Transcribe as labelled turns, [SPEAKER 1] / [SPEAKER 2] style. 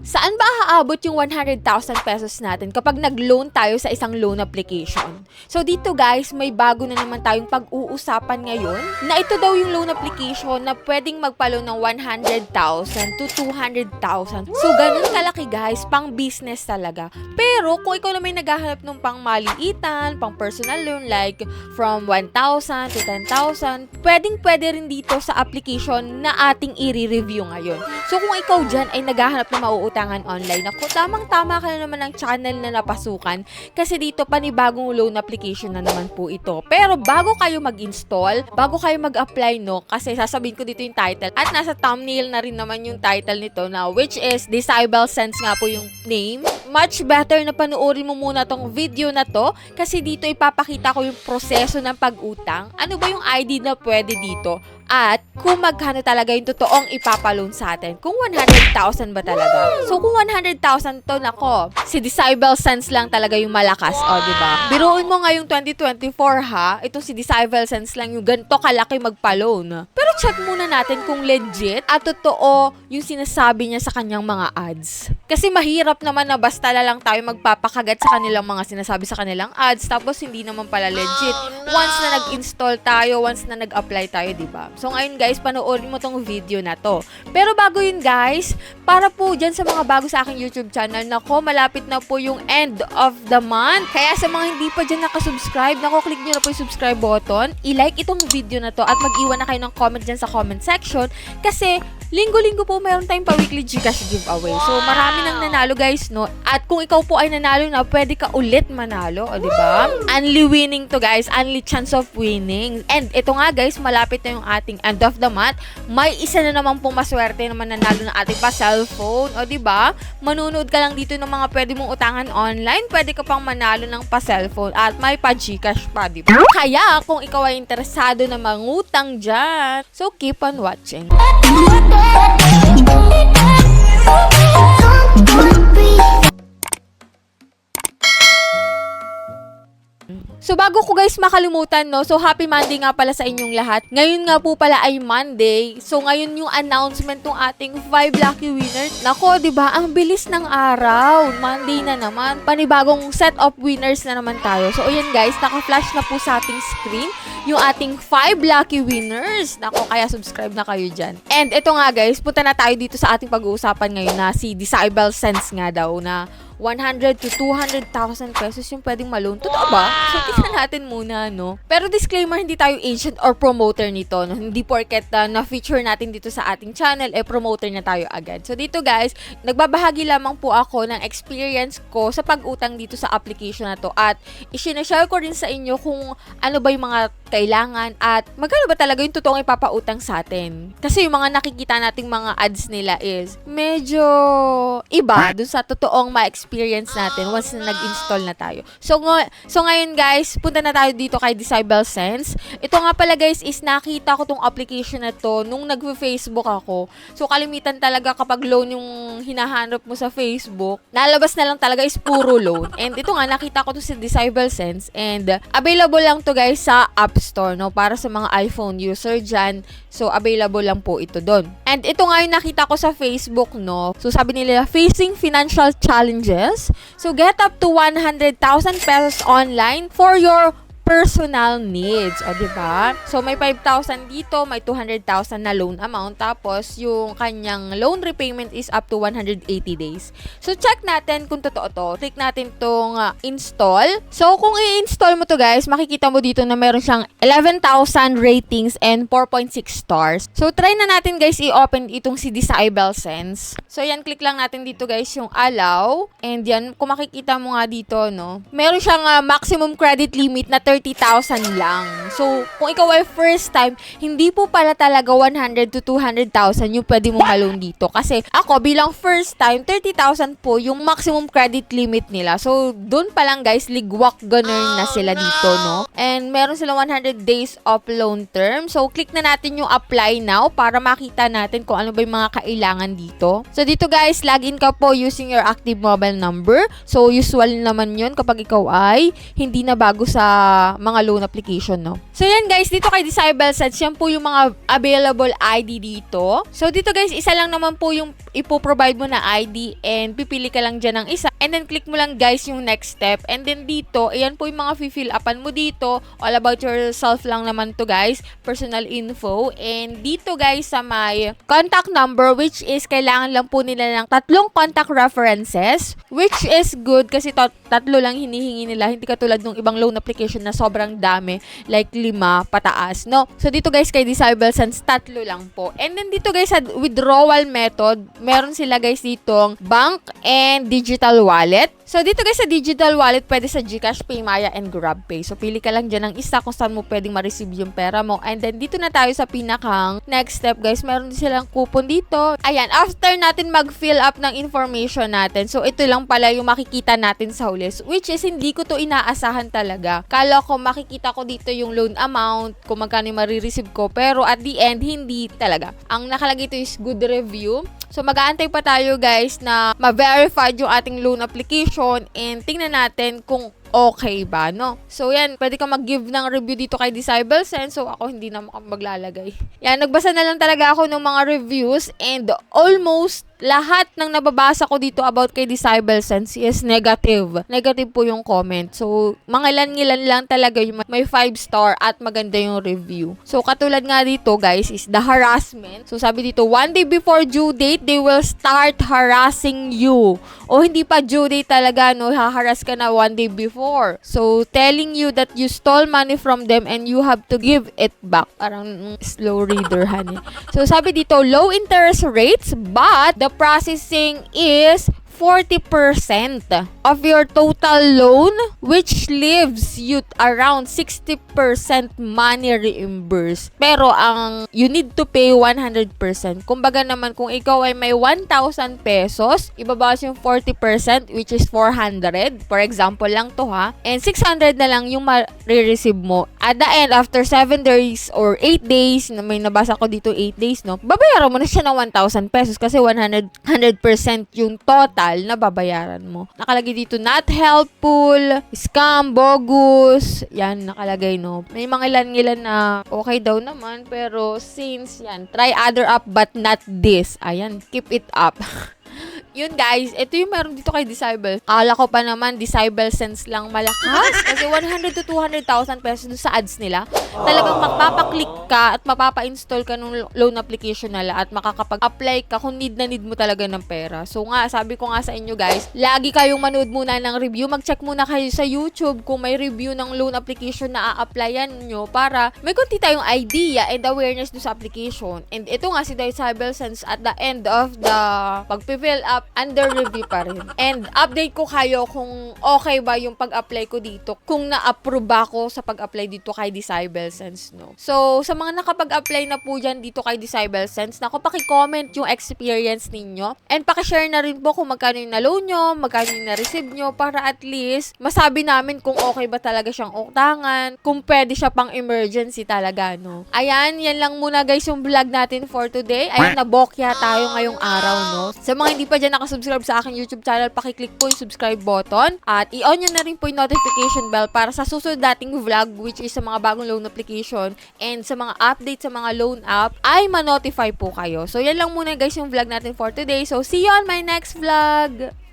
[SPEAKER 1] Saan ba aabot yung 100,000 pesos natin kapag nag-loan tayo sa isang loan application? So dito guys, may bago na naman tayong pag-uusapan ngayon na ito daw yung loan application na pwedeng magpa-loan ng 100,000 to 200,000. So ganun kalaki guys, pang business talaga. Pero kung ikaw na may naghahanap ng pang maliitan, pang personal loan like from 1,000 to 10,000, pwede rin dito sa application na ating i-review ngayon. So kung ikaw dyan ay naghahanap na mauutangan online, ako tamang-tama ka na naman ng channel na napasukan kasi dito panibagong loan application na naman po ito. Pero bago kayo mag-install, bago kayo mag-apply no, kasi sasabihin ko dito yung title at nasa thumbnail na rin naman yung title nito na which is Disable Sense nga po yung name. Much better na panoorin mo muna tong video na to kasi dito ipapakita ko yung proseso ng pag-utang. Ano ba yung ID na pwede dito? At kung magkano talaga yung totoong ipapaloan sa atin. Kung 100,000 ba talaga? So kung 100,000 to, nako, si Disable Sense lang talaga yung malakas, o diba? Biruin mo ngayong 2024 ha, itong si Disable Sense lang yung ganito kalaki magpa-loan. Pero check muna natin kung legit at totoo yung sinasabi niya sa kanyang mga ads. Kasi mahirap naman na basta lang tayo magpapakagat sa kanilang mga sinasabi sa kanilang ads tapos hindi naman pala legit. Once na nag-install tayo, once na nag-apply tayo, diba? So ngayon guys, panoorin mo tong video na to. Pero bago yun guys, para po dyan sa mga bago sa aking YouTube channel, nako, malapit na po yung end of the month. Kaya sa mga hindi pa dyan nakasubscribe, nako, click nyo na po yung subscribe button, i-like itong video na to at mag-iwan na kayo ng comment dyan sa comment section kasi linggo-linggo po meron tayong pa-weekly Gcash giveaway. So, marami nang nanalo guys, no? At kung ikaw po ay nanalo na, pwede ka ulit manalo, o diba? Only winning to guys, only chance of winning. And ito nga guys, malapit na yung ating end of the month. May isa na naman pong maswerte naman nanalo ng ating pa-cellphone, o diba? Manunood ka lang dito ng mga pwede mong utangan online, pwede ka pang manalo ng pa-cellphone at may pa-Gcash pa, diba? Kaya, kung ikaw ay interesado na mangutang dyan, so keep on watching. So bago ko guys makalimutan no, so happy Monday nga pala sa inyong lahat. Ngayon nga po pala ay Monday. So ngayon yung announcement ng ating 5 lucky winners. Nako, 'di ba? Ang bilis ng araw. Monday na naman. Panibagong set of winners na naman tayo. So ayan guys, naka-flash na po sa ating screen yung ating 5 lucky winners. Nako, kaya subscribe na kayo diyan. And ito nga guys, punta na tayo dito sa ating pag-uusapan ngayon na si Disable Sense nga daw na 100 to 200,000 pesos yung pwedeng ma-loan. Totoo ba? So, tingnan natin muna, no? Pero disclaimer, hindi tayo agent or promoter nito, no? Hindi porket na-feature natin dito sa ating channel, promoter na tayo agad. So, dito guys, nagbabahagi lamang po ako ng experience ko sa pag-utang dito sa application na to. At i-share ko rin sa inyo kung ano ba yung mga kailangan at magkano ba talaga yung totoong ipapautang sa atin. Kasi yung mga nakikita nating mga ads nila is medyo iba dun sa totoong ma-experience natin once na nag-install na tayo. So ngayon guys, punta na tayo dito kay Disable Sense. Ito nga pala guys is nakita ko tong application na to nung nag-Facebook ako. So kalimitan talaga kapag loan yung hinahanap mo sa Facebook, nalabas na lang talaga is puro loan. And ito nga, nakita ko to si Disable Sense and available lang to guys sa App Store, no? Para sa mga iPhone user dyan. So, available lang po ito doon. And ito nga yung nakita ko sa Facebook, no? So, sabi nila, facing financial challenges. So, get up to 100,000 pesos online for your personal needs. O, diba? So, may 5,000 dito, may 200,000 na loan amount. Tapos, yung kanyang loan repayment is up to 180 days. So, check natin kung totoo to. Click natin tong install. So, kung i-install mo to guys, makikita mo dito na meron siyang 11,000 ratings and 4.6 stars. So, try na natin guys i-open itong si Disable Sense. So, yan, click lang natin dito guys yung allow. And yan, kung makikita mo nga dito, no, meron siyang maximum credit limit na 30,000 lang. So, kung ikaw ay first time, hindi po pala talaga 100 to 200,000 yung pwede mong ma-loan dito. Kasi ako, bilang first time, 30,000 po yung maximum credit limit nila. So, dun pa lang guys, ligwak ganun na sila dito, no? And meron sila 100 days of loan term. So, click na natin yung apply now para makita natin kung ano ba yung mga kailangan dito. So, dito guys, login ka po using your active mobile number. So, usual naman yun kapag ikaw ay hindi na bago sa mga loan application, no? So yan guys, dito kay Disable Sense, yan po yung mga available ID dito. So dito guys, isa lang naman po yung ipo-provide mo na ID and pipili ka lang dyan ng isa. And then click mo lang guys yung next step. And then dito, ayan po yung mga fill upan mo dito. All about yourself lang naman to guys. Personal info. And dito guys sa may contact number, which is kailangan lang po nila ng 3 contact references. Which is good kasi 3 lang hinihingi nila. Hindi katulad ng ibang loan application na sobrang dami. Like 5 pataas, no? So dito guys kay Disable Sense, 3 lang po. And then dito guys sa withdrawal method, meron sila guys ditong bank and digital wallet. So dito guys sa digital wallet, pwede sa GCash, Paymaya, and GrabPay. So pili ka lang dyan ng isa kung saan mo pwedeng ma-receive yung pera mo. And then dito na tayo sa pinakang next step guys. Meron din silang coupon dito. Ayan, after natin mag-fill up ng information natin. So ito lang pala yung makikita natin sa huli. Which is hindi ko to inaasahan talaga. Kala ko makikita ko dito yung loan amount, kung magkano yung marireceive ko. Pero at the end, hindi talaga. Ang nakalagay ito is good review. So mag-aantay pa tayo guys na ma-verified yung ating loan application and tingnan natin kung okay ba, no? So, yan, pwede ka mag-give ng review dito kay Disable Sense. So, ako hindi na maglalagay. Yan, nagbasa na lang talaga ako ng mga reviews and almost lahat ng nababasa ko dito about kay Disable Sense is negative. Negative po yung comment. So, mga ilan-ilan lang talaga yung may 5 star at maganda yung review. So, katulad nga dito, guys, is the harassment. So, sabi dito, 1 day before due date, they will start harassing you. O, hindi pa due date talaga, no? Haharas ka na 1 day before. So, telling you that you stole money from them and you have to give it back. Parang slow reader, honey. So, sabi dito, low interest rates, but the processing is 40% of your total loan, which leaves you around 60% money reimbursed. Pero ang you need to pay 100%. Kumbaga naman kung ikaw ay may 1,000 pesos, ibabawas yung 40%, which is 400. For example lang to ha. And 600 na lang yung ma-receive mo. At the end, after 7 days or 8 days, na may nabasa ko dito 8 days, no? Babayaran mo na siya ng 1,000 pesos kasi 100% yung total na babayaran mo. Nakalagay dito, not helpful, scam, bogus. Yan, nakalagay, no? May mga ilan-ilan na okay daw naman, pero since, yan, try other app but not this. Ayan, keep it up. Yun guys, ito yung meron dito kay Disable. Akala ko pa naman Disable Sense lang malakas kasi 100 to 200,000 pesos sa ads nila. Talagang magpapaklik ka at mapapa-install ka ng loan application nila at makakapag-apply ka kung need na need mo talaga ng pera. So nga, sabi ko nga sa inyo guys, lagi kayong manood muna ng review. Mag-check muna kayo sa YouTube kung may review ng loan application na a-applyan nyo para may konti tayong idea and awareness do sa application. And ito nga si Disable Sense at the end of the pag-fill up, under review pa rin. And update ko kayo kung okay ba yung pag-apply ko dito. Kung na-approve ba ako sa pag-apply dito kay Disable Sense, no? So, sa mga nakapag-apply na po dyan dito kay Disable Sense, naku, paki-comment yung experience ninyo. And paki-share na rin po kung magkano yung na-loan nyo, magkano yung na-receive nyo, para at least masabi namin kung okay ba talaga siyang utangan, kung pwede siya pang emergency talaga, no? Ayan, yan lang muna guys yung vlog natin for today. Ayan, nabokya tayo ngayong araw, no? Sa mga hindi pa dyan nakasubscribe sa aking YouTube channel, pakiclick po yung subscribe button at i-on nyo na rin po yung notification bell para sa susunod dating vlog, which is sa mga bagong loan application and sa mga update sa mga loan app ay ma-notify po kayo. So yan lang muna guys yung vlog natin for today. So see you on my next vlog!